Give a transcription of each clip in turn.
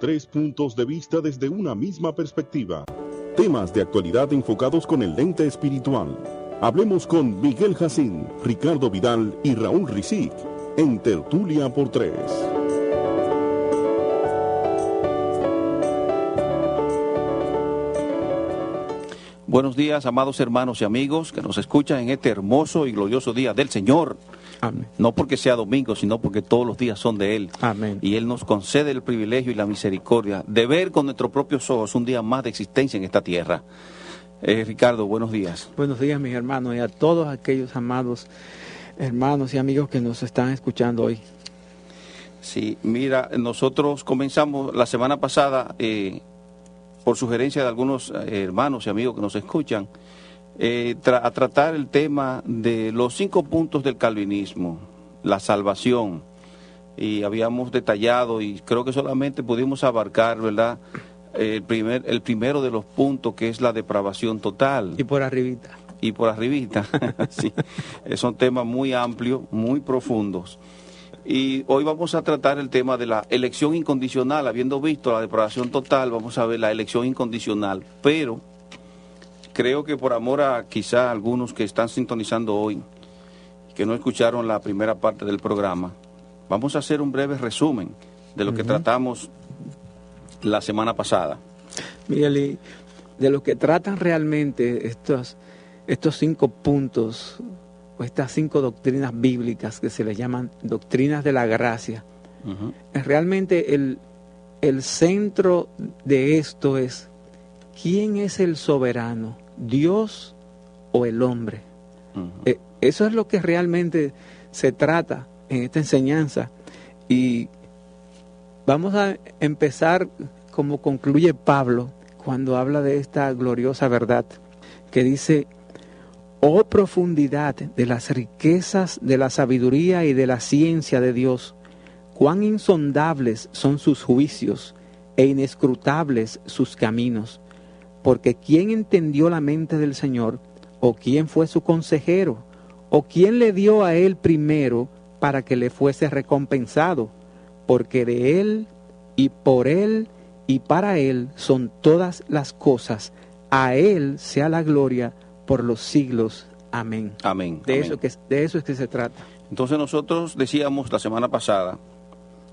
3 puntos de vista desde una misma perspectiva. Temas de actualidad enfocados con el lente espiritual. Hablemos con Miguel Jacín, Ricardo Vidal y Raúl Rizic en Tertulia por 3. Buenos días, amados hermanos y amigos que nos escuchan en este hermoso y glorioso día del Señor. Amén. No porque sea domingo, sino porque todos los días son de Él. Amén. Y Él nos concede el privilegio y la misericordia de ver con nuestros propios ojos un día más de existencia en esta tierra. Ricardo, buenos días. Buenos días, mis hermanos, y a todos aquellos amados hermanos y amigos que nos están escuchando hoy. Sí, mira, nosotros comenzamos la semana pasada, por sugerencia de algunos hermanos y amigos que nos escuchan, a tratar el tema de los 5 puntos del calvinismo, la salvación, y habíamos detallado y creo que solamente pudimos abarcar, ¿verdad?, el primero de los puntos, que es la depravación total. Y por arribita. Sí, son temas muy amplios, muy profundos. Y hoy vamos a tratar el tema de la elección incondicional. Habiendo visto la depravación total, vamos a ver la elección incondicional, pero creo que por amor a quizá algunos que están sintonizando hoy, que no escucharon la primera parte del programa, vamos a hacer un breve resumen de lo que tratamos la semana pasada. Miguel, y de lo que tratan realmente estos 5 puntos, o estas 5 doctrinas bíblicas que se les llaman doctrinas de la gracia, es realmente el centro de esto es: ¿quién es el soberano? ¿Dios o el hombre? Eso es lo que realmente se trata en esta enseñanza. Y vamos a empezar como concluye Pablo cuando habla de esta gloriosa verdad, que dice: oh profundidad de las riquezas de la sabiduría y de la ciencia de Dios, cuán insondables son sus juicios e inescrutables sus caminos. Porque ¿quién entendió la mente del Señor? ¿O quién fue su consejero? ¿O quién le dio a él primero para que le fuese recompensado? Porque de él y por él y para él son todas las cosas. A él sea la gloria por los siglos. Amén. Amén. De eso es que se trata. Entonces nosotros decíamos la semana pasada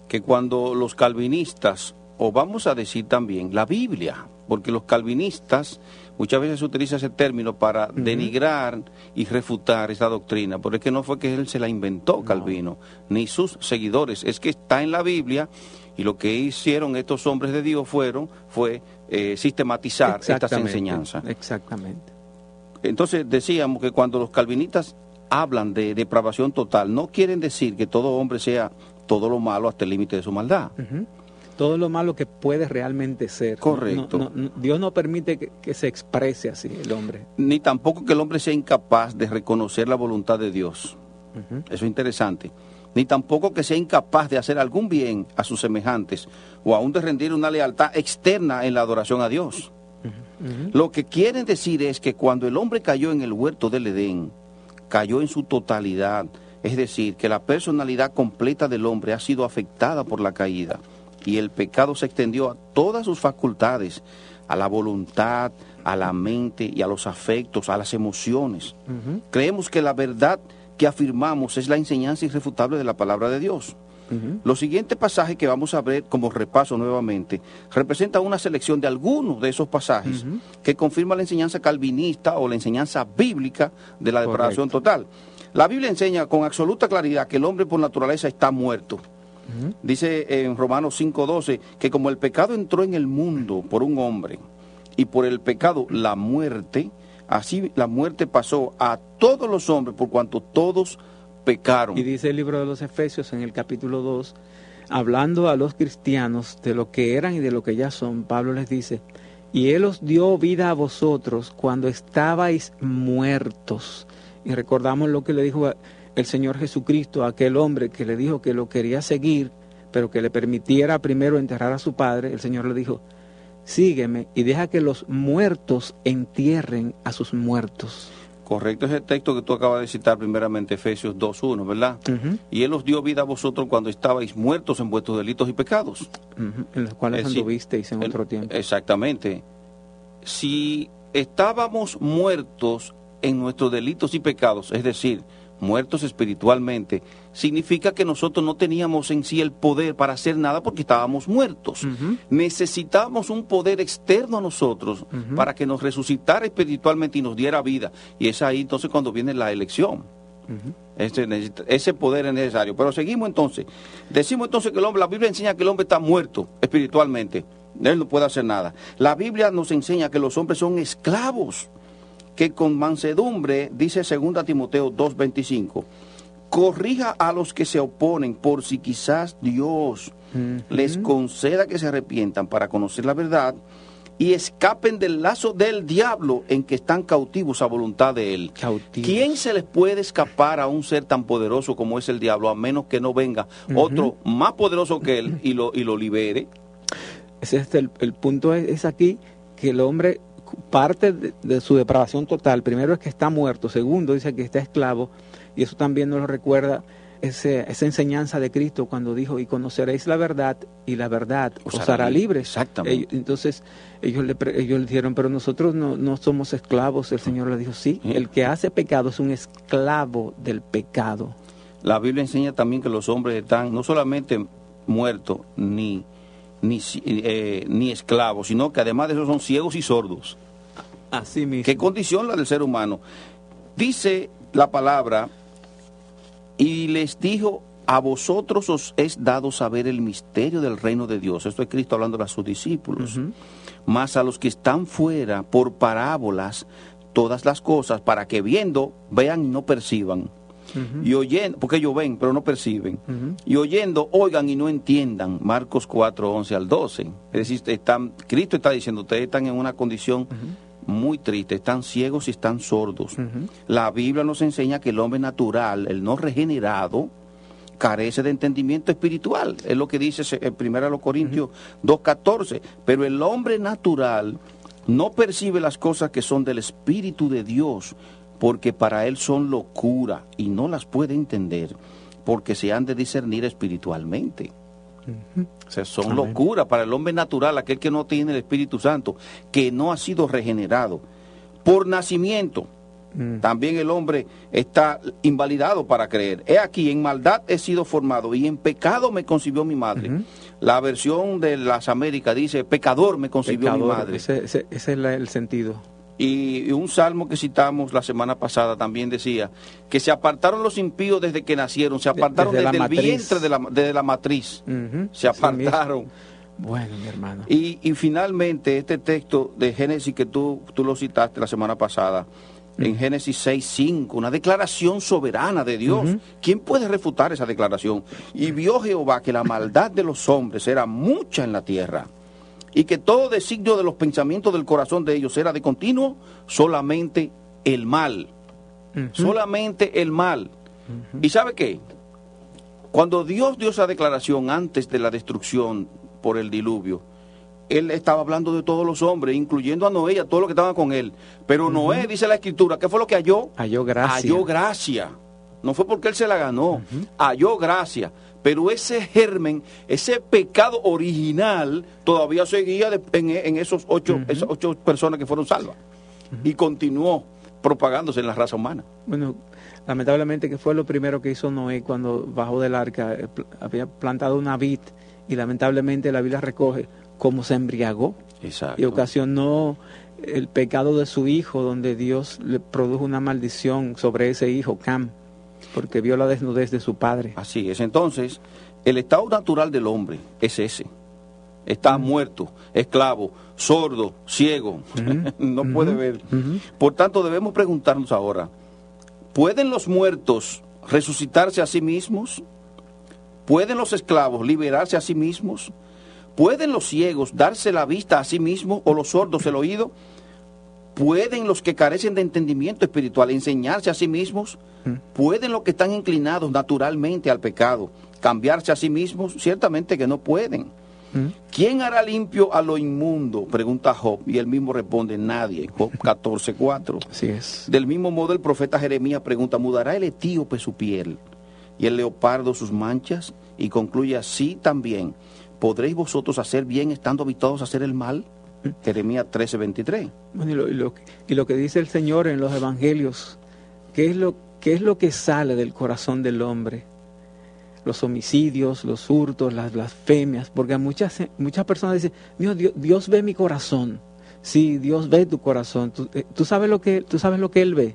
que cuando los calvinistas, o vamos a decir también la Biblia, porque los calvinistas muchas veces utiliza ese término para denigrar y refutar esa doctrina, pero es que no fue que él se la inventó, Calvino, ni sus seguidores, es que está en la Biblia, y lo que hicieron estos hombres de Dios fue sistematizar estas enseñanzas. Exactamente. Entonces decíamos que cuando los calvinistas hablan de depravación total, no quieren decir que todo hombre sea todo lo malo hasta el límite de su maldad. Todo lo malo que puede realmente ser. Correcto. Dios no permite que se exprese así el hombre. Ni tampoco que el hombre sea incapaz de reconocer la voluntad de Dios. Eso es interesante. Ni tampoco que sea incapaz de hacer algún bien a sus semejantes, o aún de rendir una lealtad externa en la adoración a Dios. Lo que quieren decir es que cuando el hombre cayó en el huerto del Edén, cayó en su totalidad, es decir, que la personalidad completa del hombre ha sido afectada por la caída, y el pecado se extendió a todas sus facultades, a la voluntad, a la mente y a los afectos, a las emociones. Creemos que la verdad que afirmamos es la enseñanza irrefutable de la palabra de Dios. Los siguientes pasajes que vamos a ver como repaso nuevamente representan una selección de algunos de esos pasajes que confirman la enseñanza calvinista o la enseñanza bíblica de la depravación total. La Biblia enseña con absoluta claridad que el hombre por naturaleza está muerto. Dice en Romanos 5:12 que como el pecado entró en el mundo por un hombre y por el pecado la muerte, así la muerte pasó a todos los hombres por cuanto todos pecaron. Y dice el libro de los Efesios en el capítulo 2, hablando a los cristianos de lo que eran y de lo que ya son, Pablo les dice: y Él os dio vida a vosotros cuando estabais muertos. Y recordamos lo que le dijo el Señor Jesucristo a aquel hombre que le dijo que lo quería seguir, pero que le permitiera primero enterrar a su padre. El Señor le dijo: sígueme y deja que los muertos entierren a sus muertos. Correcto, es el texto que tú acabas de citar primeramente, Efesios 2:1, ¿verdad? Y Él os dio vida a vosotros cuando estabais muertos en vuestros delitos y pecados. En los cuales anduvisteis en otro tiempo. Exactamente. Si estábamos muertos en nuestros delitos y pecados, es decir, muertos espiritualmente, significa que nosotros no teníamos en sí el poder para hacer nada porque estábamos muertos. Necesitábamos un poder externo a nosotros para que nos resucitara espiritualmente y nos diera vida. Y es ahí entonces cuando viene la elección. Ese poder es necesario. Pero seguimos entonces. Decimos entonces que el hombre, la Biblia enseña que el hombre está muerto espiritualmente. Él no puede hacer nada. La Biblia nos enseña que los hombres son esclavos, que con mansedumbre, dice 2 Timoteo 2:25, corrija a los que se oponen, por si quizás Dios les conceda que se arrepientan para conocer la verdad y escapen del lazo del diablo en que están cautivos a voluntad de él. ¿Quién se les puede escapar a un ser tan poderoso como es el diablo, a menos que no venga otro más poderoso que él y lo libere? Ese es el punto es aquí que el hombre, parte de su depravación total, primero es que está muerto, segundo dice que está esclavo, y eso también nos lo recuerda esa enseñanza de Cristo cuando dijo, y conoceréis la verdad, y la verdad os hará libres. Exactamente. Entonces ellos le dijeron, pero nosotros no somos esclavos. El Señor le dijo, sí, el que hace pecado es un esclavo del pecado. La Biblia enseña también que los hombres están no solamente muertos ni esclavos, sino que además de eso son ciegos y sordos. Así mismo. ¿Qué condición la del ser humano? Dice la palabra, y les dijo, a vosotros os es dado saber el misterio del reino de Dios. Esto es Cristo hablando a sus discípulos. Mas a los que están fuera, por parábolas, todas las cosas, para que viendo, vean y no perciban. Y oyendo, porque ellos ven, pero no perciben. Y oyendo, oigan y no entiendan. Marcos 4:11 al 12. Es decir, Cristo está diciendo, ustedes están en una condición muy triste, están ciegos y están sordos. La Biblia nos enseña que el hombre natural, el no regenerado, carece de entendimiento espiritual. Es lo que dice en 1 Corintios 2:14. Pero el hombre natural no percibe las cosas que son del Espíritu de Dios, porque para él son locura y no las puede entender, porque se han de discernir espiritualmente. O sea, son locura para el hombre natural, aquel que no tiene el Espíritu Santo, que no ha sido regenerado. Por nacimiento, también el hombre está invalidado para creer. He aquí, en maldad he sido formado y en pecado me concibió mi madre. La versión de las Américas dice, pecador me concibió mi madre. Ese es el sentido. Y un salmo que citamos la semana pasada también decía que se apartaron los impíos desde que nacieron, se apartaron desde el vientre de la matriz, se apartaron. Bueno, mi hermano. Y finalmente este texto de Génesis que tú lo citaste la semana pasada, en Génesis 6:5, una declaración soberana de Dios. ¿Quién puede refutar esa declaración? Y vio Jehová que la maldad de los hombres era mucha en la tierra, y que todo designio de los pensamientos del corazón de ellos era de continuo solamente el mal. Solamente el mal. ¿Y sabe qué? Cuando Dios dio esa declaración antes de la destrucción por el diluvio, Él estaba hablando de todos los hombres, incluyendo a Noé y a todos los que estaban con él. Pero Noé, dice la Escritura, ¿qué fue lo que halló? Halló gracia. Halló gracia. No fue porque él se la ganó. Halló gracia. Pero ese germen, ese pecado original, todavía seguía en esas ocho personas que fueron salvas. Y continuó propagándose en la raza humana. Bueno, lamentablemente que fue lo primero que hizo Noé cuando bajó del arca. Había plantado una vid y lamentablemente la Biblia recoge cómo se embriagó. Exacto. Y ocasionó el pecado de su hijo, donde Dios le produjo una maldición sobre ese hijo, Cam, porque vio la desnudez de su padre. Así es. Entonces, el estado natural del hombre es ese. Está muerto, esclavo, sordo, ciego, no puede ver. Por tanto, debemos preguntarnos ahora, ¿pueden los muertos resucitarse a sí mismos? ¿Pueden los esclavos liberarse a sí mismos? ¿Pueden los ciegos darse la vista a sí mismos o los sordos el oído? ¿Pueden los que carecen de entendimiento espiritual enseñarse a sí mismos? ¿Pueden los que están inclinados naturalmente al pecado cambiarse a sí mismos? Ciertamente que no pueden. ¿Quién hará limpio a lo inmundo? Pregunta Job, y él mismo responde, nadie. Job 14:4. Así es. Del mismo modo el profeta Jeremías pregunta, ¿mudará el etíope su piel y el leopardo sus manchas? Y concluye así también, ¿podréis vosotros hacer bien estando habituados a hacer el mal? Jeremías 13:23. Bueno, y lo que dice el Señor en los evangelios, ¿qué es lo que sale del corazón del hombre? Los homicidios, los hurtos, las blasfemias, porque muchas personas dicen, Dios ve mi corazón. Sí, Dios ve tu corazón. Tú sabes lo que Él ve.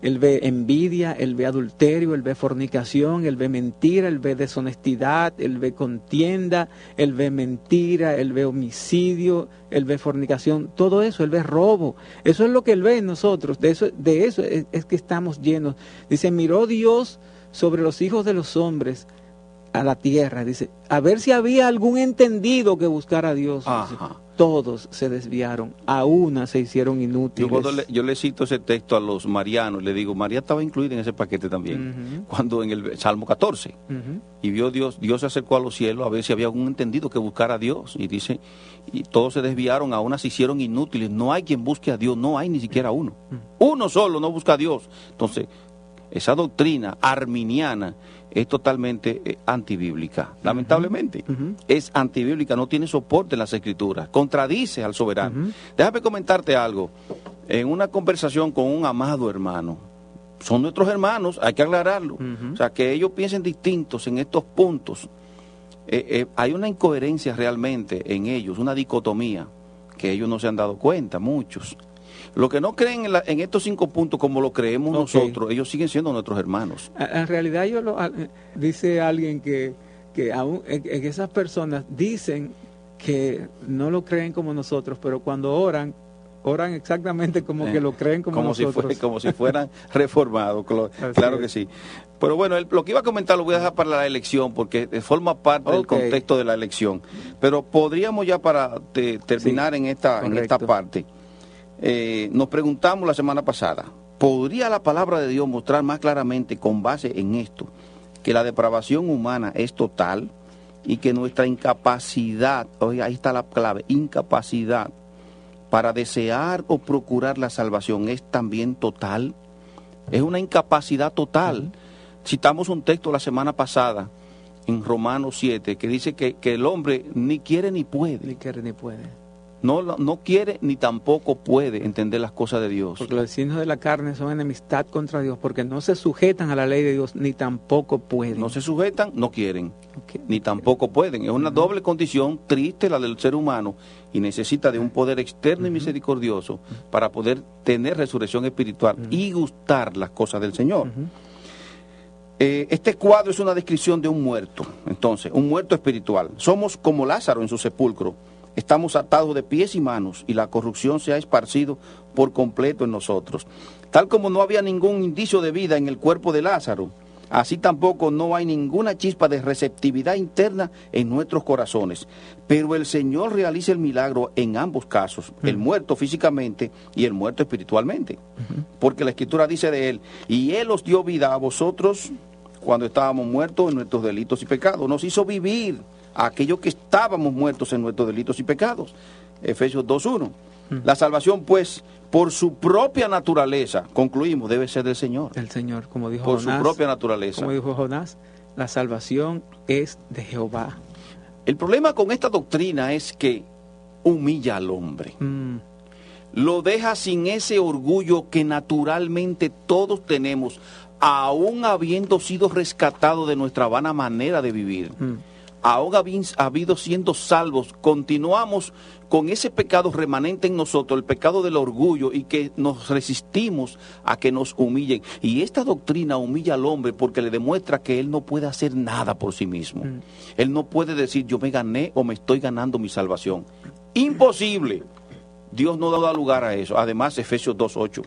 Él ve envidia, Él ve adulterio, Él ve fornicación, Él ve mentira, Él ve deshonestidad, Él ve contienda, Él ve mentira, Él ve homicidio, Él ve fornicación, todo eso, Él ve robo. Eso es lo que Él ve en nosotros, de eso es que estamos llenos. Dice, miró Dios sobre los hijos de los hombres a la tierra, dice, a ver si había algún entendido que buscara a Dios. Dice, todos se desviaron, a una se hicieron inútiles. Yo le cito ese texto a los marianos, le digo, María estaba incluida en ese paquete también, cuando en el Salmo 14, y vio Dios se acercó a los cielos a ver si había algún entendido que buscara a Dios, y dice, y todos se desviaron, a una se hicieron inútiles, no hay quien busque a Dios, no hay ni siquiera uno, uno solo no busca a Dios. Entonces, esa doctrina arminiana es totalmente antibíblica, lamentablemente. Es antibíblica, no tiene soporte en las Escrituras, contradice al soberano. Déjame comentarte algo. En una conversación con un amado hermano, son nuestros hermanos, hay que aclararlo. O sea, que ellos piensen distintos en estos puntos. Hay una incoherencia realmente en ellos, una dicotomía, que ellos no se han dado cuenta, muchos. Los que no creen en estos 5 puntos como lo creemos nosotros, ellos siguen siendo nuestros hermanos. En realidad dice alguien que aún esas personas dicen que no lo creen como nosotros, pero cuando oran exactamente como que lo creen como nosotros. Como si fueran reformados, claro que sí. Pero bueno, lo que iba a comentar lo voy a dejar para la elección, porque forma parte del contexto de la elección. Pero podríamos ya para terminar en esta parte. Nos preguntamos la semana pasada, ¿podría la palabra de Dios mostrar más claramente con base en esto que la depravación humana es total y que nuestra incapacidad, oiga, ahí está la clave, incapacidad para desear o procurar la salvación es también total? Es una incapacidad total. Citamos un texto la semana pasada en Romanos 7 que dice que el hombre ni quiere ni puede. Ni quiere ni puede. No quiere ni tampoco puede entender las cosas de Dios. Porque los designios de la carne son enemistad contra Dios, porque no se sujetan a la ley de Dios, ni tampoco pueden. No se sujetan, no quieren, ni tampoco pueden. Es una doble condición triste la del ser humano y necesita de un poder externo y misericordioso para poder tener resurrección espiritual y gustar las cosas del Señor. Este cuadro es una descripción de un muerto, entonces, un muerto espiritual. Somos como Lázaro en su sepulcro. Estamos atados de pies y manos y la corrupción se ha esparcido por completo en nosotros. Tal como no había ningún indicio de vida en el cuerpo de Lázaro, así tampoco no hay ninguna chispa de receptividad interna en nuestros corazones. Pero el Señor realiza el milagro en ambos casos, el muerto físicamente y el muerto espiritualmente. Porque la Escritura dice de él, y él os dio vida a vosotros cuando estábamos muertos en nuestros delitos y pecados. Nos hizo vivir a aquellos que estábamos muertos en nuestros delitos y pecados. Efesios 2:1. La salvación, pues, por su propia naturaleza, concluimos, debe ser del Señor. El Señor, como dijo por Jonás. Por su propia naturaleza. Como dijo Jonás, la salvación es de Jehová. El problema con esta doctrina es que humilla al hombre. Lo deja sin ese orgullo que naturalmente todos tenemos, aún habiendo sido rescatados de nuestra vana manera de vivir. Aún habido siendo salvos, continuamos con ese pecado remanente en nosotros, el pecado del orgullo, y que nos resistimos a que nos humillen. Y esta doctrina humilla al hombre porque le demuestra que él no puede hacer nada por sí mismo. Él no puede decir, yo me gané o me estoy ganando mi salvación. Imposible. Dios no da lugar a eso. Además, Efesios 2:8.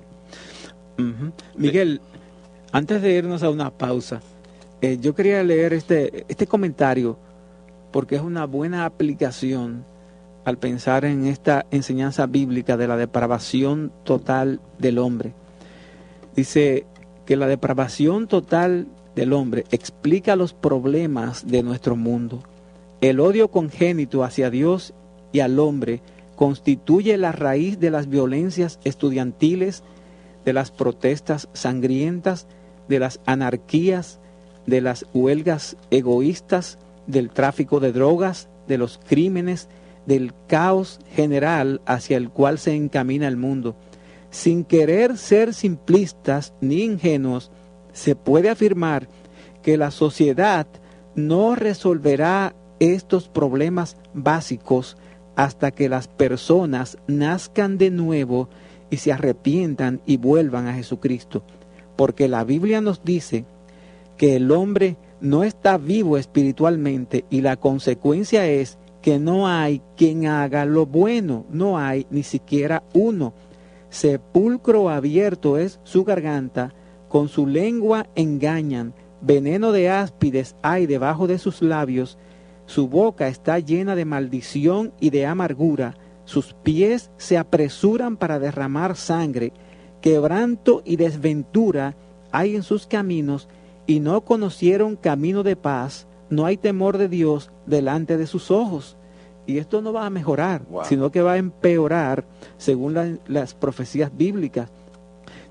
Miguel, antes de irnos a una pausa, yo quería leer este comentario, porque es una buena aplicación al pensar en esta enseñanza bíblica de la depravación total del hombre. Dice que la depravación total del hombre explica los problemas de nuestro mundo El odio congénito hacia Dios y al hombre constituye la raíz de las violencias estudiantiles, de las protestas sangrientas, de las anarquías, de las huelgas egoístas, del tráfico de drogas, de los crímenes, del caos general hacia el cual se encamina el mundo. Sin querer ser simplistas ni ingenuos, se puede afirmar que la sociedad no resolverá estos problemas básicos hasta que las personas nazcan de nuevo y se arrepientan y vuelvan a Jesucristo. Porque la Biblia nos dice que el hombre no está vivo espiritualmente y la consecuencia es que no hay quien haga lo bueno, no hay ni siquiera uno. Sepulcro abierto es su garganta, con su lengua engañan, veneno de áspides hay debajo de sus labios, su boca está llena de maldición y de amargura, sus pies se apresuran para derramar sangre, quebranto y desventura hay en sus caminos, y no conocieron camino de paz, no hay temor de Dios delante de sus ojos. Y esto no va a mejorar, sino que va a empeorar según las profecías bíblicas.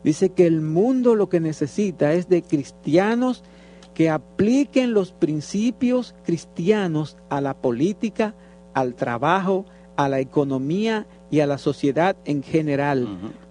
Dice que el mundo lo que necesita es de cristianos que apliquen los principios cristianos a la política, al trabajo, a la economía y a la sociedad en general.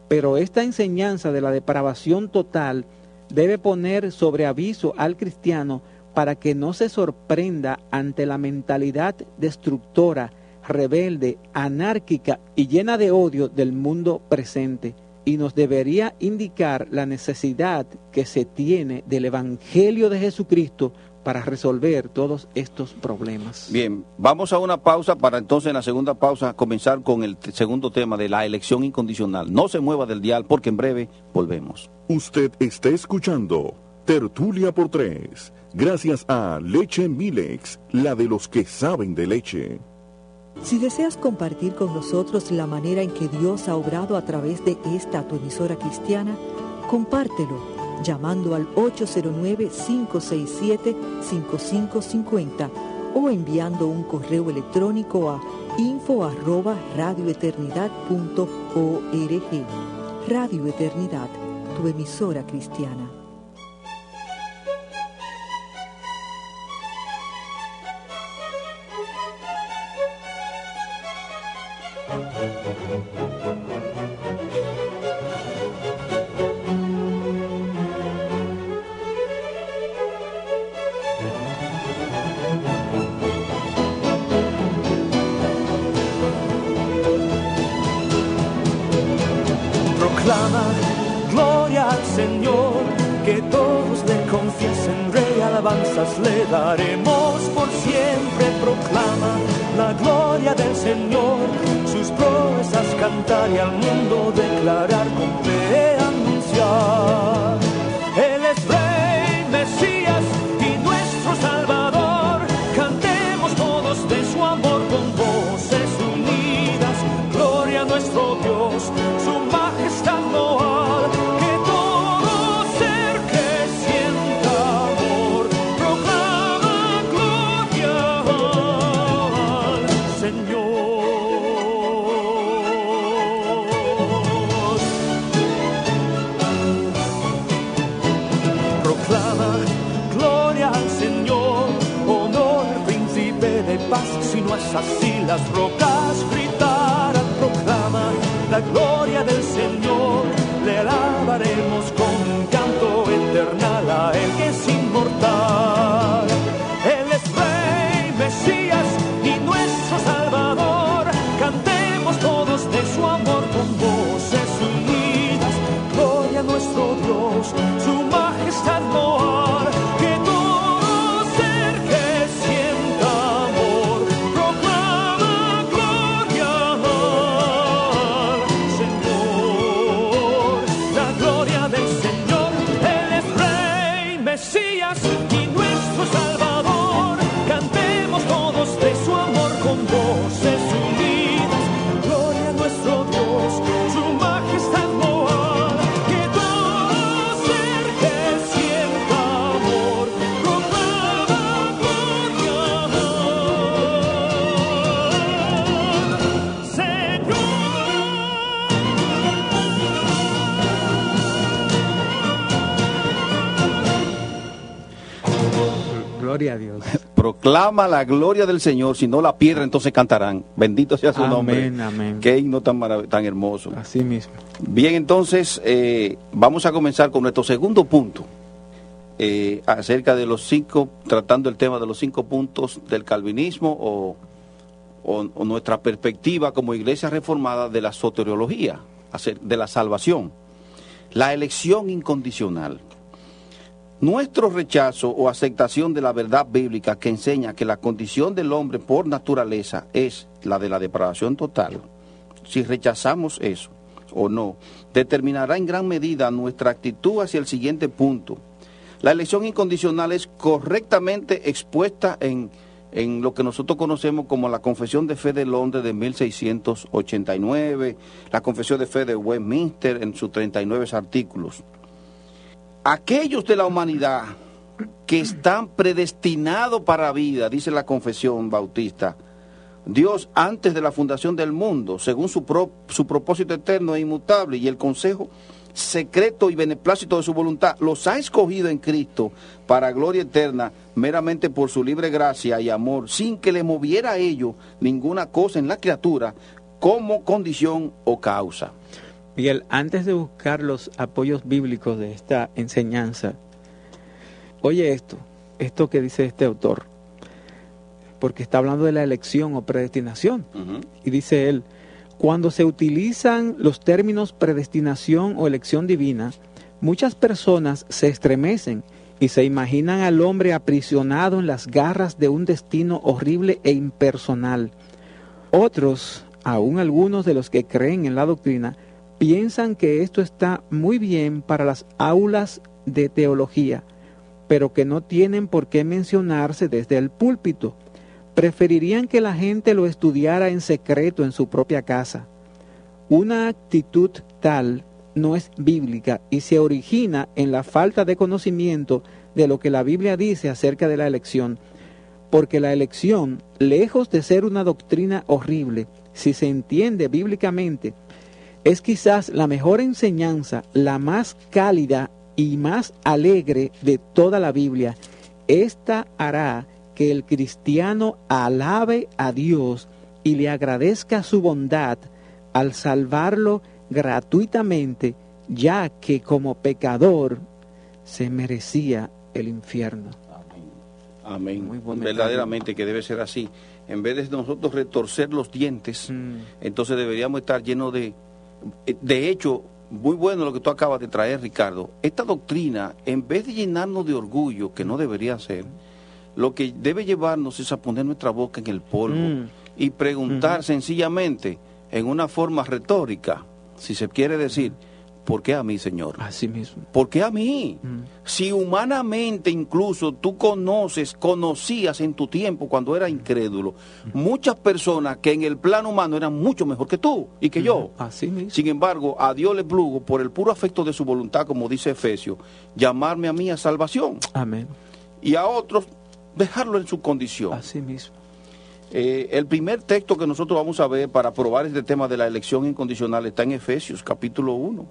Pero esta enseñanza de la depravación total debe poner sobre aviso al cristiano para que no se sorprenda ante la mentalidad destructora, rebelde, anárquica y llena de odio del mundo presente. Y nos debería indicar la necesidad que se tiene del Evangelio de Jesucristo para resolver todos estos problemas. Bien, vamos a una pausa para entonces en la segunda pausa comenzar con el segundo tema de la elección incondicional. No se mueva del dial porque en breve volvemos. Usted está escuchando Tertulia por Tres, gracias a Leche Milex, la de los que saben de leche. Si deseas compartir con nosotros la manera en que Dios ha obrado a través de esta tu emisora cristiana, compártelo llamando al 809-567-5550 o enviando un correo electrónico a info@radioeternidad.org. Radio Eternidad, tu emisora cristiana. Proclama gloria al Señor, que todos le confiesen, Rey, alabanzas le daremos por siempre. Proclama la gloria del Señor, sus proezas cantar y al mundo declarar, con fe anunciar. Él es Rey, Mesías y nuestro Salvador, cantemos todos de su amor con voces unidas. Gloria a nuestro Dios, su majestad loal, que todo ser que sienta amor proclama gloria al Señor. Proclama gloria al Señor, honor al príncipe de paz, si no es así las rocas gritarán. Proclama la gloria del Señor, le alabaremos con un canto eternal a Él que es inmortal. Él es Rey, Mesías y nuestro Salvador, cantemos todos de su amor con voces unidas. Gloria a nuestro Dios, su majestad loal, que todo ser que sienta amor proclama gloria al Señor. proclama la gloria del Señor, si no la piedra entonces cantarán. Bendito sea su nombre. Amén. Qué himno tan hermoso. Así mismo. Bien, entonces vamos a comenzar con nuestro segundo punto, acerca de los 5, tratando el tema de los 5 puntos del calvinismo o nuestra perspectiva como iglesia reformada de la soteriología, de la salvación, la elección incondicional. Nuestro rechazo o aceptación de la verdad bíblica que enseña que la condición del hombre por naturaleza es la de la depravación total, si rechazamos eso o no, determinará en gran medida nuestra actitud hacia el siguiente punto. La elección incondicional es correctamente expuesta en lo que nosotros conocemos como la Confesión de Fe de Londres de 1689, la Confesión de Fe de Westminster en sus 39 artículos. Aquellos de la humanidad que están predestinados para la vida, dice la Confesión Bautista, Dios antes de la fundación del mundo, según su propósito eterno e inmutable y el consejo secreto y beneplácito de su voluntad, los ha escogido en Cristo para gloria eterna, meramente por su libre gracia y amor, sin que le moviera a ello ninguna cosa en la criatura como condición o causa. Miguel, antes de buscar los apoyos bíblicos de esta enseñanza, oye esto que dice este autor, porque está hablando de la elección o predestinación. Y dice él, cuando se utilizan los términos predestinación o elección divina, muchas personas se estremecen y se imaginan al hombre aprisionado en las garras de un destino horrible e impersonal. Otros, aún algunos de los que creen en la doctrina, piensan que esto está muy bien para las aulas de teología, pero que no tienen por qué mencionarse desde el púlpito. Preferirían que la gente lo estudiara en secreto en su propia casa. Una actitud tal no es bíblica y se origina en la falta de conocimiento de lo que la Biblia dice acerca de la elección, porque la elección, lejos de ser una doctrina horrible, si se entiende bíblicamente, es quizás la mejor enseñanza, la más cálida y más alegre de toda la Biblia. Esta hará que el cristiano alabe a Dios y le agradezca su bondad al salvarlo gratuitamente, ya que como pecador se merecía el infierno. Amén. Verdaderamente que debe ser así. En vez de nosotros retorcer los dientes, entonces deberíamos estar llenos de hecho, muy bueno lo que tú acabas de traer, Ricardo. Esta doctrina, en vez de llenarnos de orgullo, que no debería ser, lo que debe llevarnos es a poner nuestra boca en el polvo y preguntar sencillamente, en una forma retórica, si se quiere decir, ¿por qué a mí, Señor? Así mismo. ¿Por qué a mí? Si humanamente incluso tú conocías en tu tiempo cuando era incrédulo, muchas personas que en el plano humano eran mucho mejor que tú y que yo. Así mismo. Sin embargo, a Dios le plugo, por el puro afecto de su voluntad, como dice Efesios, llamarme a mí a salvación. Amén. Y a otros dejarlo en su condición. Así mismo. El primer texto que nosotros vamos a ver para probar este tema de la elección incondicional está en Efesios capítulo 1.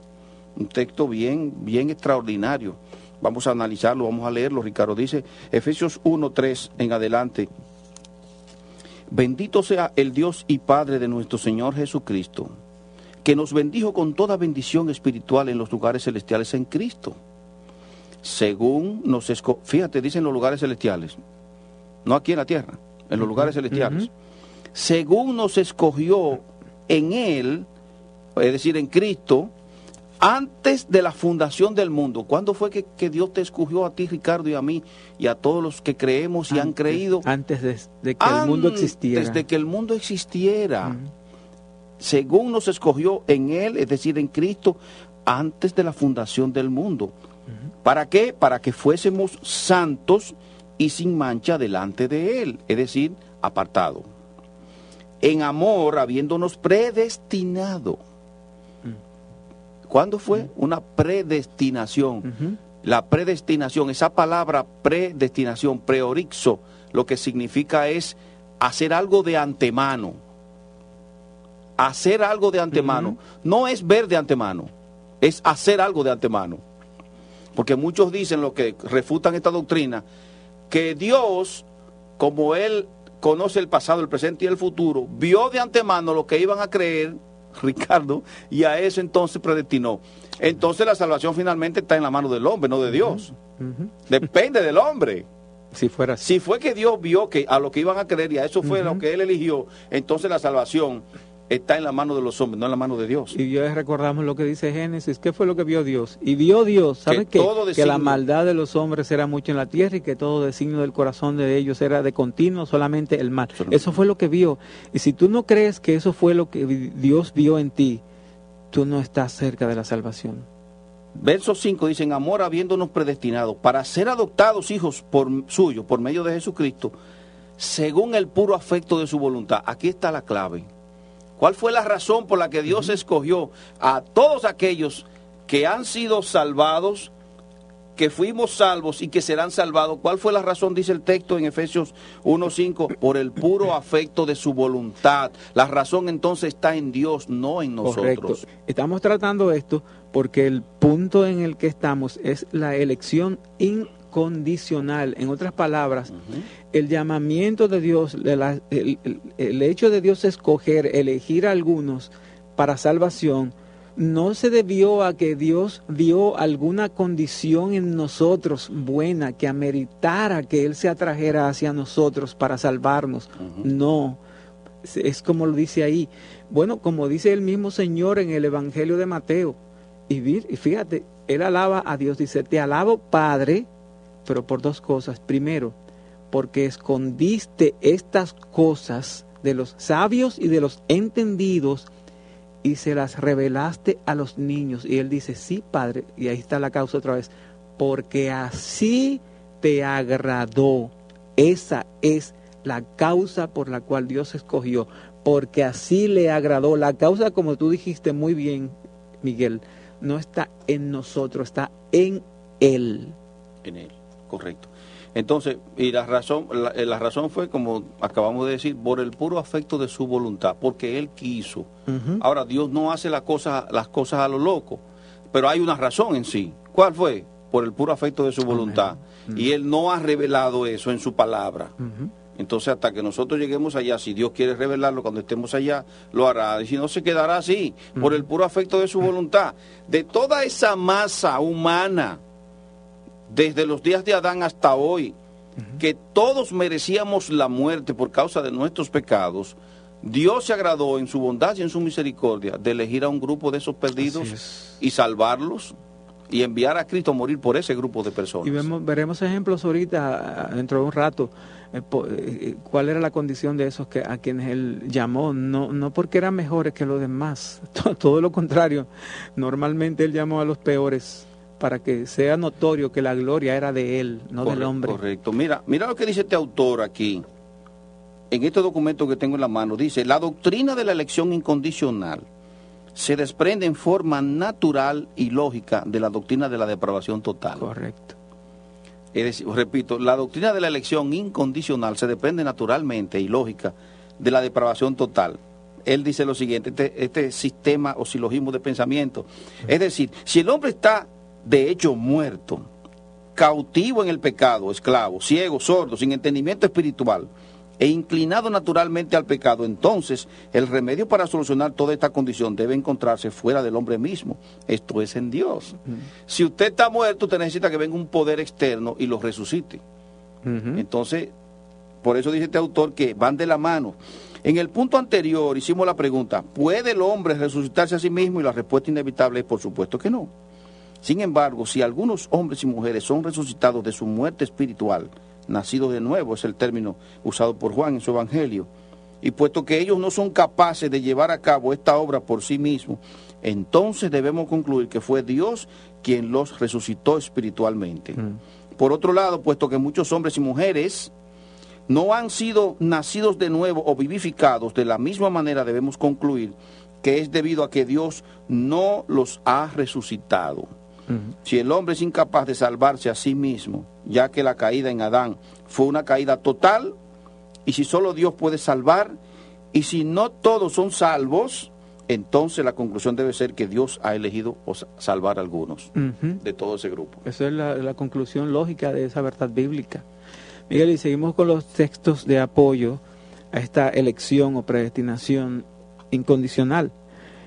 Un texto bien extraordinario. Vamos a analizarlo, vamos a leerlo. Ricardo dice, Efesios 1:3 en adelante. Bendito sea el Dios y Padre de nuestro Señor Jesucristo, que nos bendijo con toda bendición espiritual en los lugares celestiales en Cristo. Según nos escogió, fíjate, dicen los lugares celestiales, no aquí en la tierra, en los lugares celestiales. Según nos escogió en Él, es decir, en Cristo, antes de la fundación del mundo. ¿Cuándo fue que Dios te escogió a ti, Ricardo, y a mí, y a todos los que creemos y han creído? Antes de que el mundo existiera. Desde que el mundo existiera. Según nos escogió en Él, es decir, en Cristo, antes de la fundación del mundo. ¿Para qué? Para que fuésemos santos y sin mancha delante de Él, es decir, apartado. En amor, habiéndonos predestinado. ¿Cuándo fue? Una predestinación. La predestinación, esa palabra predestinación, preorixo, lo que significa es hacer algo de antemano. Hacer algo de antemano. No es ver de antemano, es hacer algo de antemano. Porque muchos dicen, los que refutan esta doctrina, que Dios como Él conoce el pasado, el presente y el futuro, vio de antemano lo que iban a creer, Ricardo, y a eso entonces predestinó. Entonces la salvación finalmente está en la mano del hombre, no de Dios. Depende del hombre. Si fuera así. Si fue que Dios vio que a lo que iban a creer y a eso fue lo que Él eligió, entonces la salvación está en la mano de los hombres, no en la mano de Dios. Y ya recordamos lo que dice Génesis. ¿Qué fue lo que vio Dios? Y vio Dios, ¿sabe qué? Que la maldad de los hombres era mucho en la tierra y que todo designio del corazón de ellos era de continuo solamente el mal. Eso fue lo que vio. Y si tú no crees que eso fue lo que Dios vio en ti, tú no estás cerca de la salvación. Verso 5 dice, en amor habiéndonos predestinado para ser adoptados hijos suyos por medio de Jesucristo, según el puro afecto de su voluntad. Aquí está la clave. ¿Cuál fue la razón por la que Dios escogió a todos aquellos que han sido salvados, que fuimos salvos y que serán salvados? ¿Cuál fue la razón? Dice el texto en Efesios 1:5, por el puro afecto de su voluntad. La razón entonces está en Dios, no en nosotros. Correcto. Estamos tratando esto porque el punto en el que estamos es la elección incondicional. En otras palabras, el llamamiento de Dios, el hecho de Dios elegir a algunos para salvación, no se debió a que Dios vio alguna condición en nosotros buena que ameritara que Él se atrajera hacia nosotros para salvarnos. No, es como lo dice ahí. Bueno, como dice el mismo Señor en el Evangelio de Mateo. Y fíjate, Él alaba a Dios, dice, te alabo, Padre, pero por dos cosas. Primero, porque escondiste estas cosas de los sabios y de los entendidos y se las revelaste a los niños. Y Él dice, sí, Padre, y ahí está la causa otra vez, porque así te agradó. Esa es la causa por la cual Dios escogió, porque así le agradó. La causa, como tú dijiste muy bien, Miguel, no está en nosotros, está en Él. En Él, correcto. Entonces, y la razón fue, como acabamos de decir, por el puro afecto de su voluntad, porque Él quiso. Ahora, Dios no hace las cosas a lo loco, pero hay una razón en sí. ¿Cuál fue? Por el puro afecto de su voluntad. Y Él no ha revelado eso en su palabra. Entonces, hasta que nosotros lleguemos allá, si Dios quiere revelarlo cuando estemos allá, lo hará. Y si no, se quedará así, por el puro afecto de su voluntad. De toda esa masa humana, desde los días de Adán hasta hoy, que todos merecíamos la muerte por causa de nuestros pecados, Dios se agradó en su bondad y en su misericordia de elegir a un grupo de esos perdidos y salvarlos y enviar a Cristo a morir por ese grupo de personas. Y veremos ejemplos ahorita, dentro de un rato, cuál era la condición de esos a quienes Él llamó, no porque eran mejores que los demás, todo lo contrario. Normalmente Él llamó a los peores para que sea notorio que la gloria era de Él, no del hombre. Correcto. Mira lo que dice este autor aquí, en este documento que tengo en la mano. Dice, la doctrina de la elección incondicional se desprende en forma natural y lógica de la doctrina de la depravación total. Correcto. Es decir, repito, la doctrina de la elección incondicional se desprende naturalmente y lógica de la depravación total. Él dice lo siguiente, este sistema o silogismo de pensamiento. Es decir, si el hombre está de hecho muerto, cautivo en el pecado, esclavo, ciego, sordo, sin entendimiento espiritual e inclinado naturalmente al pecado, entonces el remedio para solucionar toda esta condición debe encontrarse fuera del hombre mismo, esto es en Dios. Si usted está muerto, usted necesita que venga un poder externo y lo resucite. Entonces, por eso dice este autor que van de la mano. En el punto anterior hicimos la pregunta, ¿puede el hombre resucitarse a sí mismo? Y la respuesta inevitable es por supuesto que no. Sin embargo, si algunos hombres y mujeres son resucitados de su muerte espiritual, nacidos de nuevo, es el término usado por Juan en su Evangelio, y puesto que ellos no son capaces de llevar a cabo esta obra por sí mismos, entonces debemos concluir que fue Dios quien los resucitó espiritualmente. Por otro lado, puesto que muchos hombres y mujeres no han sido nacidos de nuevo o vivificados, de la misma manera debemos concluir que es debido a que Dios no los ha resucitado. Si el hombre es incapaz de salvarse a sí mismo, ya que la caída en Adán fue una caída total, y si solo Dios puede salvar, y si no todos son salvos, entonces la conclusión debe ser que Dios ha elegido salvar a algunos de todo ese grupo. Esa es la conclusión lógica de esa verdad bíblica. Miguel, y seguimos con los textos de apoyo a esta elección o predestinación incondicional.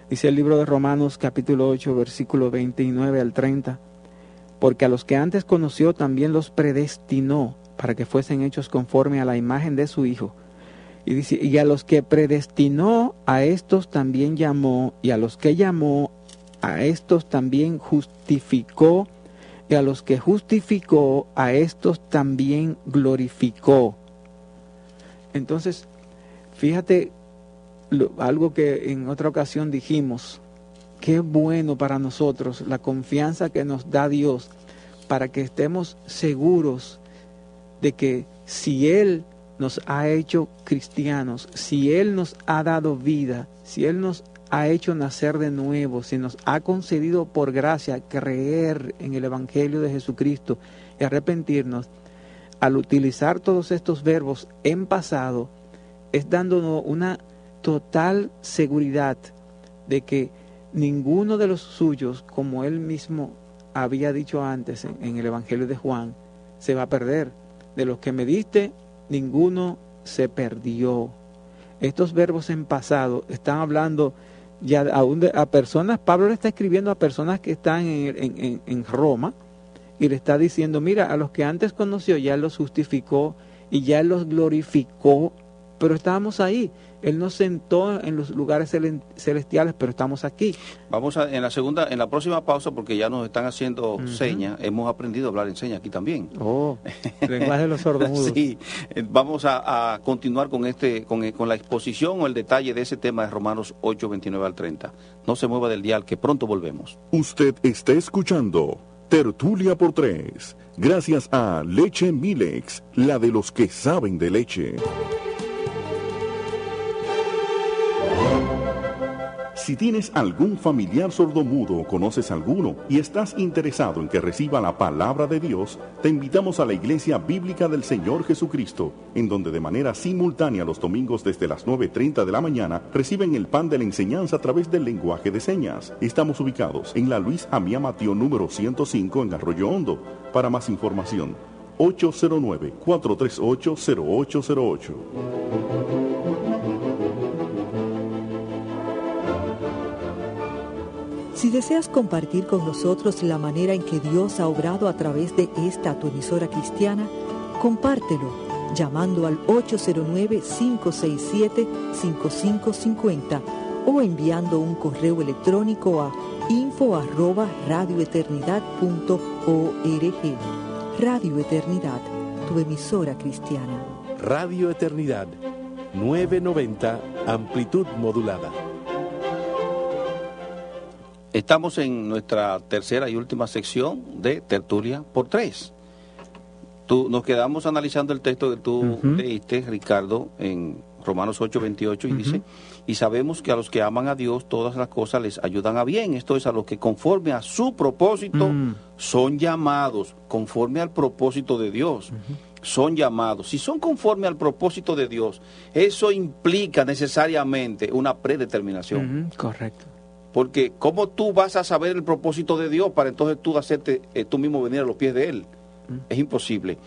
Dice el libro de Romanos capítulo 8, versículo 29 al 30, porque a los que antes conoció también los predestinó para que fuesen hechos conforme a la imagen de su Hijo. Y dice, y a los que predestinó, a estos también llamó, y a los que llamó, a estos también justificó, y a los que justificó, a estos también glorificó. Entonces, fíjate algo que en otra ocasión dijimos, qué bueno para nosotros la confianza que nos da Dios para que estemos seguros de que si Él nos ha hecho cristianos, si Él nos ha dado vida, si Él nos ha hecho nacer de nuevo, si nos ha concedido por gracia creer en el Evangelio de Jesucristo y arrepentirnos, al utilizar todos estos verbos en pasado, es dándonos una total seguridad de que ninguno de los suyos, como Él mismo había dicho antes en el Evangelio de Juan, se va a perder. De los que me diste, ninguno se perdió. Estos verbos en pasado están hablando ya a personas. Pablo le está escribiendo a personas que están en Roma y le está diciendo, mira, a los que antes conoció ya los justificó y ya los glorificó, pero estábamos ahí. Él nos sentó en los lugares celestiales, pero estamos aquí. Vamos en la próxima pausa, porque ya nos están haciendo señas. Hemos aprendido a hablar en señas aquí también. Oh, lenguaje de los sordomudos. Sí, vamos a continuar con la exposición o el detalle de ese tema de Romanos 8, 29 al 30. No se mueva del dial, que pronto volvemos. Usted está escuchando Tertulia por Tres, gracias a Leche Milex, la de los que saben de leche. Si tienes algún familiar sordomudo o conoces alguno y estás interesado en que reciba la palabra de Dios, te invitamos a la Iglesia Bíblica del Señor Jesucristo, en donde de manera simultánea los domingos desde las 9:30 de la mañana reciben el pan de la enseñanza a través del lenguaje de señas. Estamos ubicados en la Luis Amía Mateo número 105 en Arroyo Hondo. Para más información, 809-438-0808. Si deseas compartir con nosotros la manera en que Dios ha obrado a través de esta tu emisora cristiana, compártelo llamando al 809-567-5550 o enviando un correo electrónico a info@radioeternidad.org. Radio Eternidad, tu emisora cristiana. Radio Eternidad, 990, amplitud modulada. Estamos en nuestra tercera y última sección de Tertulia por Tres. Nos quedamos analizando el texto que tú leíste, Ricardo, en Romanos 8, 28, y dice, y sabemos que a los que aman a Dios todas las cosas les ayudan a bien. Esto es, a los que conforme a su propósito son llamados, conforme al propósito de Dios. Son llamados. Si son conforme al propósito de Dios, eso implica necesariamente una predeterminación. Correcto. Porque ¿cómo tú vas a saber el propósito de Dios para entonces tú hacerte tú mismo venir a los pies de Él? Es imposible.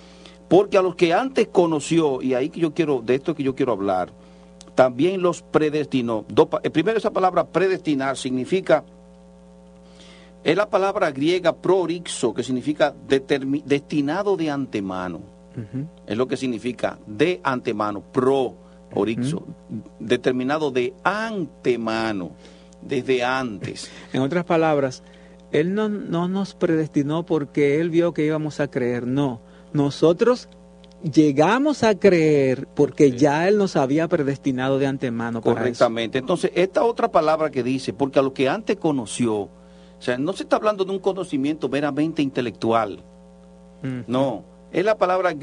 Porque a los que antes conoció, y ahí que yo quiero, de esto que yo quiero hablar, también los predestinó. Primero, esa palabra predestinar significa, es la palabra griega prorixo, que significa destinado de antemano. Es lo que significa de antemano, orixo, determinado de antemano. Desde antes. En otras palabras, Él no nos predestinó porque Él vio que íbamos a creer, no. Nosotros llegamos a creer porque ya Él nos había predestinado de antemano. Correctamente. Para eso. Entonces, esta otra palabra que dice, porque a lo que antes conoció, o sea, no se está hablando de un conocimiento meramente intelectual, no. Es la palabra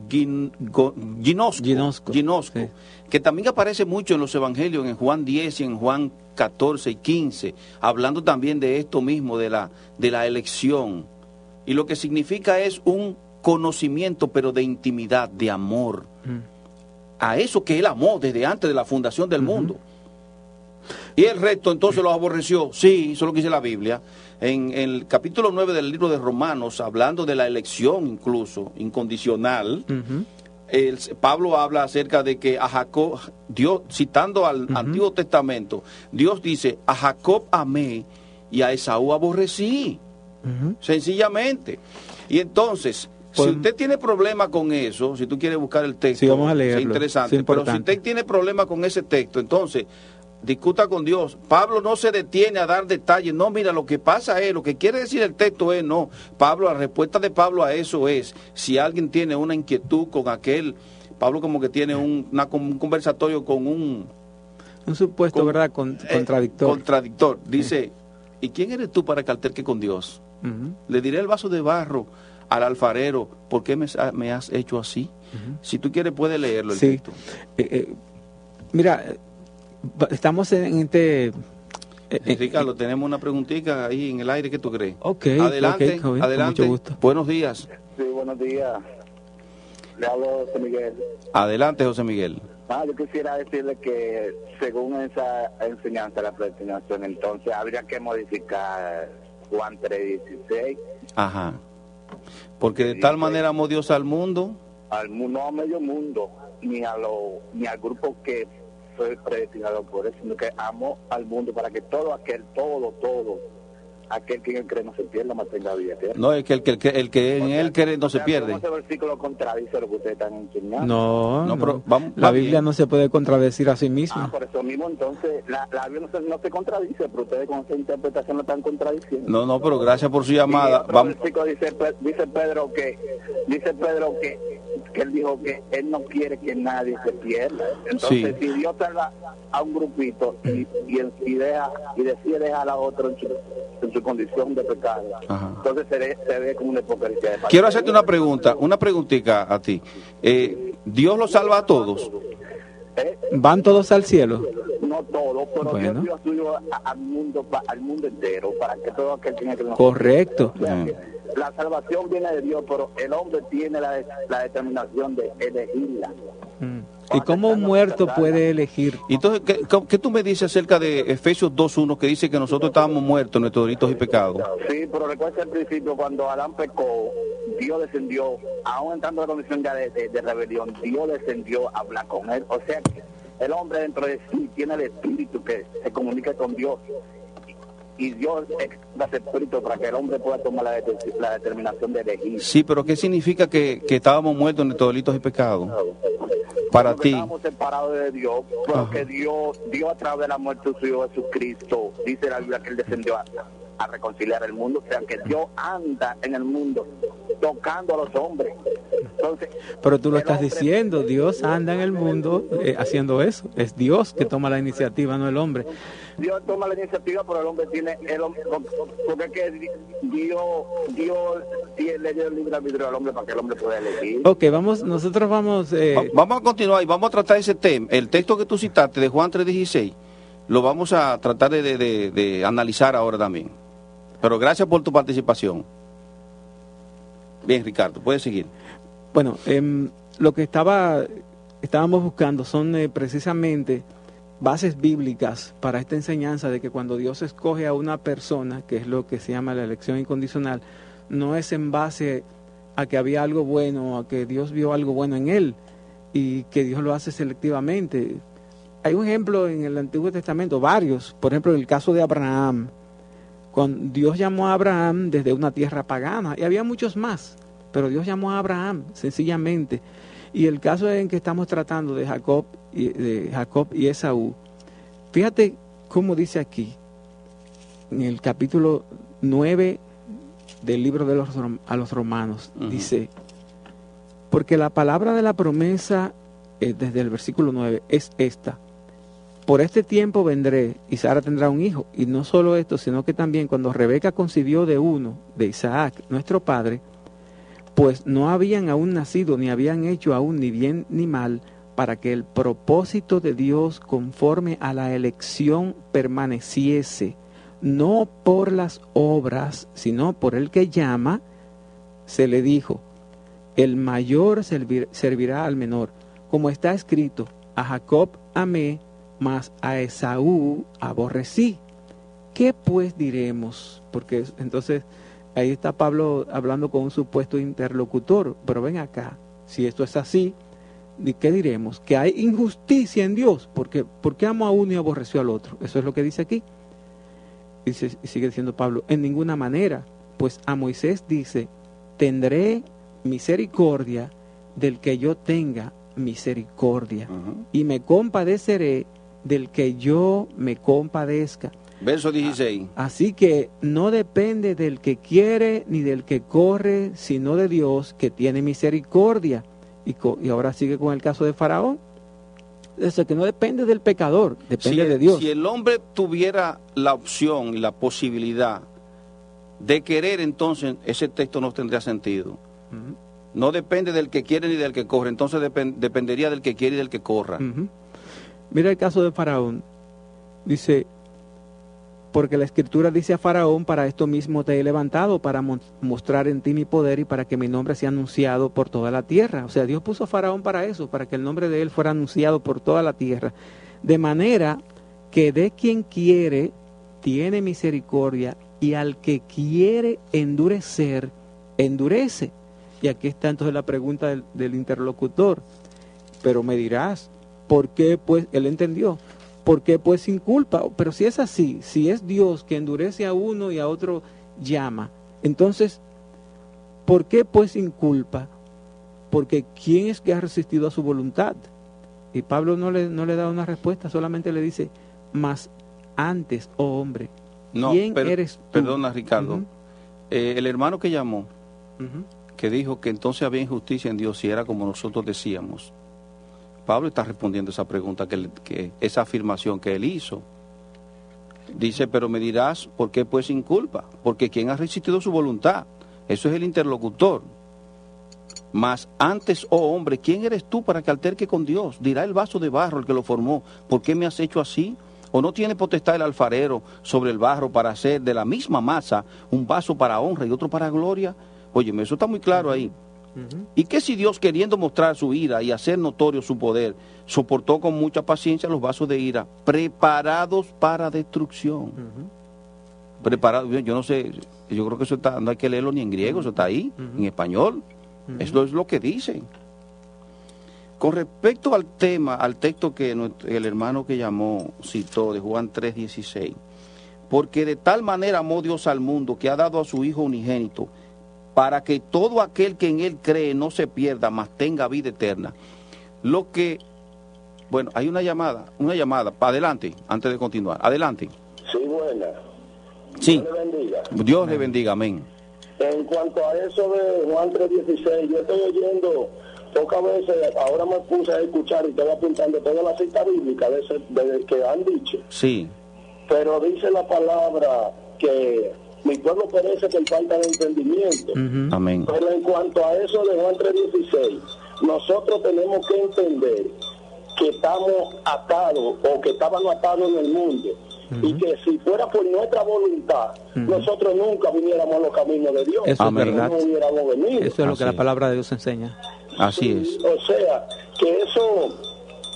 ginosco, sí, que también aparece mucho en los evangelios, en Juan 10 y en Juan 14 y 15, hablando también de esto mismo, de la elección. Y lo que significa es un conocimiento, pero de intimidad, de amor. A eso que Él amó desde antes de la fundación del mundo. Y el resto entonces los aborreció. Sí, eso es lo que dice la Biblia. En el capítulo 9 del libro de Romanos, hablando de la elección incluso, incondicional, Pablo habla acerca de que a Jacob, Dios, citando al Antiguo Testamento, Dios dice, a Jacob amé y a Esaú aborrecí. Sencillamente. Y entonces, si usted tiene problema con eso, si tú quieres buscar el texto, sí, vamos a leerlo, es interesante, es pero si usted tiene problema con ese texto, entonces discuta con Dios. Pablo no se detiene a dar detalles. No, mira, lo que pasa es, lo que quiere decir el texto es, no. Pablo, la respuesta de Pablo a eso es, si alguien tiene una inquietud con aquel, Pablo como que tiene un conversatorio con un supuesto, ¿verdad? Contradictor. Contradictor. Dice, ¿y quién eres tú para que alterque con Dios? Le diré el vaso de barro al alfarero, ¿por qué me has hecho así? Si tú quieres, puedes leerlo el texto. Mira, estamos en este... Ricardo, tenemos una preguntita ahí en el aire, ¿qué tú crees? Adelante, adelante. Con mucho gusto. Buenos días. Sí, buenos días. Le hablo José Miguel. Adelante, José Miguel. Yo quisiera decirle que según esa enseñanza de la predestinación, entonces habría que modificar Juan 3:16. Ajá. Porque de tal manera amó Dios al mundo. No a medio mundo, ni al grupo que fue predestinado por él, sino que amó al mundo para que todo aquel que en él cree no se pierda, más tenga vida eterna. No, es que el que en él cree no se pierde. Ese versículo contradice lo que ustedes están enseñando. No, pero la Biblia no se puede contradecir a sí misma. Por eso mismo, entonces, la Biblia no se contradice, pero ustedes con esa interpretación lo están contradiciendo. No, pero gracias por su llamada. Vamos. Dice Pedro que él dijo que él no quiere que nadie se pierda. Entonces, si Dios salva a un grupito y decide dejar a otro en su condición de pecado, entonces se ve como una hipocresía. Quiero hacerte una preguntita a ti. ¿Dios los salva a todos? ¿Van todos al cielo? No todos, pero bueno. Dios suyo al mundo entero, para que todo aquel tenga que... Correcto. La salvación viene de Dios, pero el hombre tiene la determinación de elegirla. ¿Y cómo un muerto puede elegir? Entonces, ¿qué tú me dices acerca de Efesios 2:1, que dice que nosotros estábamos muertos en nuestros delitos y pecados? Sí, pero recuerda al principio, cuando Adán pecó, Dios descendió, aún entrando en la condición ya de rebelión, Dios descendió a hablar con él. O sea que el hombre dentro de sí tiene el espíritu que se comunica con Dios. Y Dios da ese espíritu para que el hombre pueda tomar la determinación de elegir. Sí, pero ¿qué significa que estábamos muertos en nuestros delitos y pecados? Para ti. Estábamos separados de Dios, porque Dios a través de la muerte de su Hijo Jesucristo, dice la Biblia que Él descendió a reconciliar el mundo. O sea que Dios anda en el mundo tocando a los hombres. Entonces, pero tú lo estás diciendo, Dios anda en el mundo haciendo eso. Es Dios que toma la iniciativa, no el hombre. Dios toma la iniciativa, pero el hombre porque es que Dios le dio el libre arbitrio al hombre para que el hombre pueda elegir. Ok, nosotros vamos... Vamos a continuar y vamos a tratar ese tema. El texto que tú citaste de Juan 3:16, lo vamos a tratar de analizar ahora también. Pero gracias por tu participación. Bien, Ricardo, puedes seguir. Bueno, lo que estábamos buscando son precisamente bases bíblicas para esta enseñanza de que cuando Dios escoge a una persona, que es lo que se llama la elección incondicional, no es en base a que había algo bueno, a que Dios vio algo bueno en él y que Dios lo hace selectivamente. Hay un ejemplo en el Antiguo Testamento, varios, por ejemplo el caso de Abraham, cuando Dios llamó a Abraham desde una tierra pagana, y había muchos más, pero Dios llamó a Abraham sencillamente. Y el caso en que estamos tratando de Jacob y Esaú, fíjate cómo dice aquí, en el capítulo 9 del libro a los Romanos, dice, porque la palabra de la promesa, desde el versículo 9, es esta: por este tiempo vendré y Sara tendrá un hijo. Y no solo esto, sino que también cuando Rebeca concibió de Isaac, nuestro padre, pues no habían aún nacido, ni habían hecho aún ni bien ni mal, para que el propósito de Dios conforme a la elección permaneciese, no por las obras, sino por el que llama. Se le dijo, el mayor servirá al menor, como está escrito, a Jacob amé, mas a Esaú aborrecí. qué pues diremos? Porque entonces ahí está Pablo hablando con un supuesto interlocutor, pero ven acá, si esto es así, ¿qué diremos? Que hay injusticia en Dios, porque ¿por qué amó a uno y aborreció al otro? Eso es lo que dice aquí. Y sigue diciendo Pablo, en ninguna manera, pues a Moisés dice, tendré misericordia del que yo tenga misericordia, y me compadeceré del que yo me compadezca. Verso 16. Así que no depende del que quiere ni del que corre, sino de Dios que tiene misericordia. Y ahora sigue con el caso de Faraón. Eso que no depende del pecador, depende de Dios. Si el hombre tuviera la opción y la posibilidad de querer, entonces ese texto no tendría sentido. No depende del que quiere ni del que corre, entonces dependería del que quiere y del que corra. Mira el caso de Faraón. Dice, porque la Escritura dice a Faraón, para esto mismo te he levantado, para mostrar en ti mi poder y para que mi nombre sea anunciado por toda la tierra. O sea, Dios puso a Faraón para eso, para que el nombre de él fuera anunciado por toda la tierra. De manera que de quien quiere tiene misericordia, y al que quiere endurecer, endurece. Y aquí está entonces la pregunta del interlocutor. Pero me dirás, ¿por qué pues? Él entendió. ¿Por qué pues sin culpa? Pero si es así, si es Dios que endurece a uno y a otro llama, entonces, ¿por qué pues sin culpa? Porque ¿quién es que ha resistido a su voluntad? Y Pablo no le da una respuesta, solamente le dice, mas antes, oh hombre, ¿quién eres tú? Perdona, Ricardo. El hermano que llamó, que dijo que entonces había injusticia en Dios si era como nosotros decíamos. Pablo está respondiendo esa pregunta, que esa afirmación que él hizo. Dice, pero me dirás, ¿por qué pues sin culpa? Porque ¿quién ha resistido su voluntad? Eso es el interlocutor. Mas antes, oh hombre, ¿quién eres tú para que alterque con Dios? Dirá el vaso de barro, el que lo formó, ¿por qué me has hecho así? ¿O no tiene potestad el alfarero sobre el barro para hacer de la misma masa un vaso para honra y otro para gloria? Óyeme, eso está muy claro ahí. ¿Y qué si Dios, queriendo mostrar su ira y hacer notorio su poder, soportó con mucha paciencia los vasos de ira preparados para destrucción? Preparados, yo no sé, yo creo que eso está, no hay que leerlo ni en griego, eso está ahí, en español. Eso es lo que dice. Con respecto al tema, al texto que el hermano que llamó citó de Juan 3:16, porque de tal manera amó Dios al mundo que ha dado a su Hijo unigénito, para que todo aquel que en él cree no se pierda, mas tenga vida eterna. Lo que, bueno, hay una llamada, para adelante, antes de continuar. Adelante. Sí, buena. Sí. Dios le bendiga. Dios le bendiga, amén. En cuanto a eso de Juan 3:16, yo estoy oyendo pocas veces, ahora me puse a escuchar y estoy apuntando todas las citas bíblicas de que han dicho. Sí. Pero dice la palabra que mi pueblo perece por falta de entendimiento. Amén. Pero en cuanto a eso de Juan 3:16, nosotros tenemos que entender que estamos atados o que estábamos atados en el mundo. Y que si fuera por nuestra voluntad, nosotros nunca viniéramos a los caminos de Dios. Eso es verdad. No hubiéramos venido. Eso es lo que la palabra de Dios enseña. Así es. O sea, que eso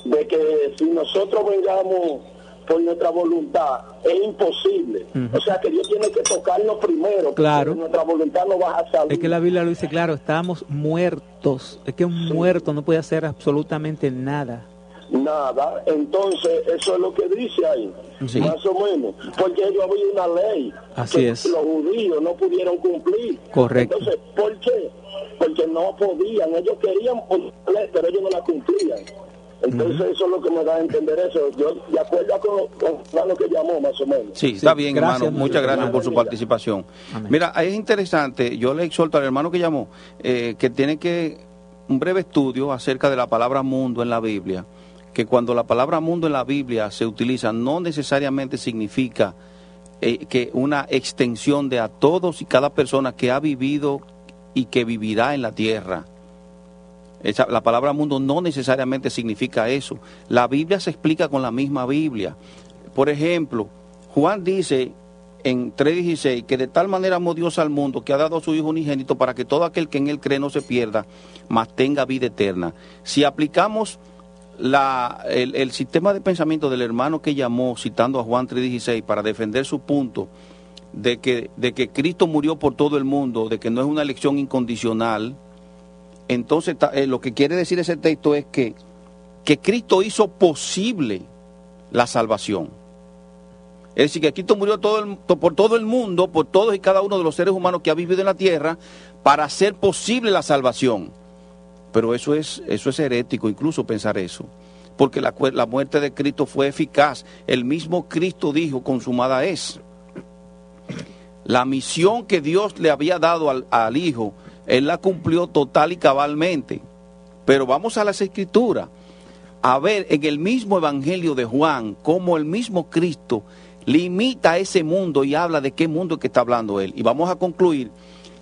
de que si nosotros vengamos por nuestra voluntad es imposible. O sea, que Dios tiene que tocarnos primero. Claro. Nuestra voluntad no va a salir. Es que la Biblia lo dice claro, estábamos muertos. Es que un muerto no puede hacer absolutamente nada. Nada, entonces eso es lo que dice ahí, más o menos, porque ellos había una ley que los judíos no pudieron cumplir. Correcto. Entonces, ¿por qué? Porque no podían, ellos querían poner la ley, pero ellos no la cumplían. Entonces eso es lo que me da a entender eso. Yo de acuerdo con lo que llamó, más o menos. Sí, está bien, gracias, hermano. Muchas gracias por su participación. Amén. Mira, es interesante, yo le exhorto al hermano que llamó, que tiene que un breve estudio acerca de la palabra mundo en la Biblia, que cuando la palabra mundo en la Biblia se utiliza no necesariamente significa que una extensión de a todos y cada persona que ha vivido y que vivirá en la tierra. La palabra mundo no necesariamente significa eso. La Biblia se explica con la misma Biblia. Por ejemplo, Juan dice en 3:16 que de tal manera amó Dios al mundo que ha dado a su Hijo unigénito para que todo aquel que en él cree no se pierda, mas tenga vida eterna. Si aplicamos el sistema de pensamiento del hermano que llamó, citando a Juan 3:16, para defender su punto de que Cristo murió por todo el mundo, de que no es una elección incondicional, entonces lo que quiere decir ese texto es que Cristo hizo posible la salvación. Es decir, que Cristo murió por todo el mundo, por todos y cada uno de los seres humanos que ha vivido en la tierra, para hacer posible la salvación. Pero eso es herético, incluso pensar eso. Porque la muerte de Cristo fue eficaz. El mismo Cristo dijo, consumada es. La misión que Dios le había dado al Hijo, Él la cumplió total y cabalmente. Pero vamos a las Escrituras, a ver en el mismo Evangelio de Juan, cómo el mismo Cristo limita a ese mundo y habla de qué mundo es que está hablando Él. Y vamos a concluir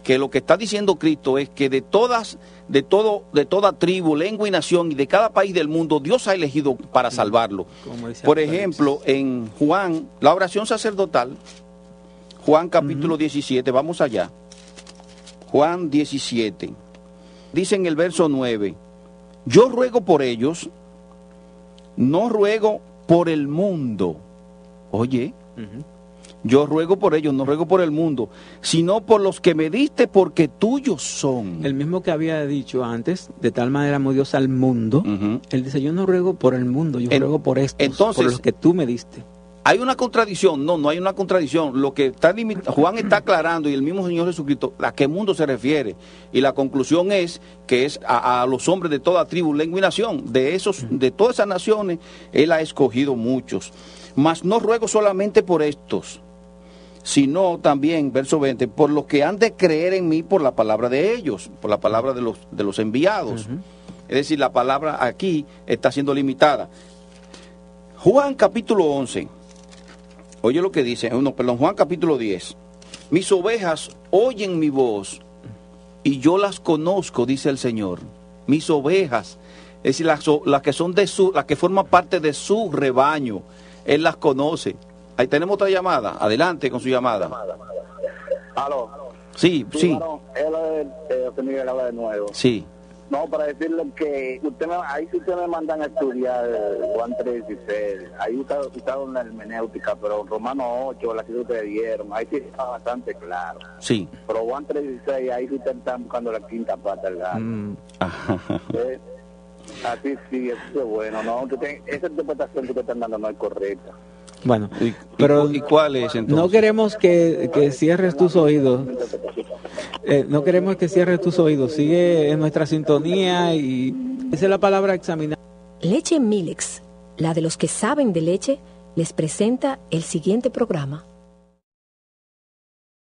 que lo que está diciendo Cristo es que de toda tribu, lengua y nación y de cada país del mundo, Dios ha elegido para salvarlo. Por ejemplo, en Juan, la oración sacerdotal, Juan capítulo 17, vamos allá. Juan 17, dice en el verso 9, yo ruego por ellos, no ruego por el mundo. Oye, yo ruego por ellos, no ruego por el mundo, sino por los que me diste, porque tuyos son. El mismo que había dicho antes, de tal manera amó Dios al mundo, él dice, yo no ruego por el mundo, yo ruego por estos, entonces, por los que tú me diste. ¿Hay una contradicción? No hay una contradicción. Lo que Juan está aclarando, y el mismo Señor Jesucristo, ¿a qué mundo se refiere? Y la conclusión es que es a los hombres de toda tribu, lengua y nación. De todas esas naciones, Él ha escogido muchos. Mas no ruego solamente por estos, sino también, verso 20, por los que han de creer en mí por la palabra de ellos, por la palabra de los enviados. Es decir, la palabra aquí está siendo limitada. Juan capítulo 11. Oye lo que dice, Juan capítulo 10. Mis ovejas oyen mi voz y yo las conozco, dice el Señor. Mis ovejas, es decir, las que son las que forman parte de su rebaño, Él las conoce. Ahí tenemos otra llamada. Adelante con su llamada. ¿Aló? Sí. Bueno, José Miguel habla de nuevo. Sí. No, para decirle que ahí sí ustedes me mandan a estudiar Juan 3:16, ahí usaron la hermenéutica, pero Romano 8, la que ustedes dieron, ahí sí está bastante claro. Sí. Pero Juan 3:16, ahí sí ustedes están buscando la quinta pata del gato. Así sí, eso es bueno, ¿no? Esa interpretación que ustedes están dando no es correcta. Bueno, pero ¿y cuál es entonces? No queremos que cierres tus oídos. No queremos que cierres tus oídos. Sigue en nuestra sintonía y esa es la palabra examinar. Leche Milex, la de los que saben de leche, les presenta el siguiente programa.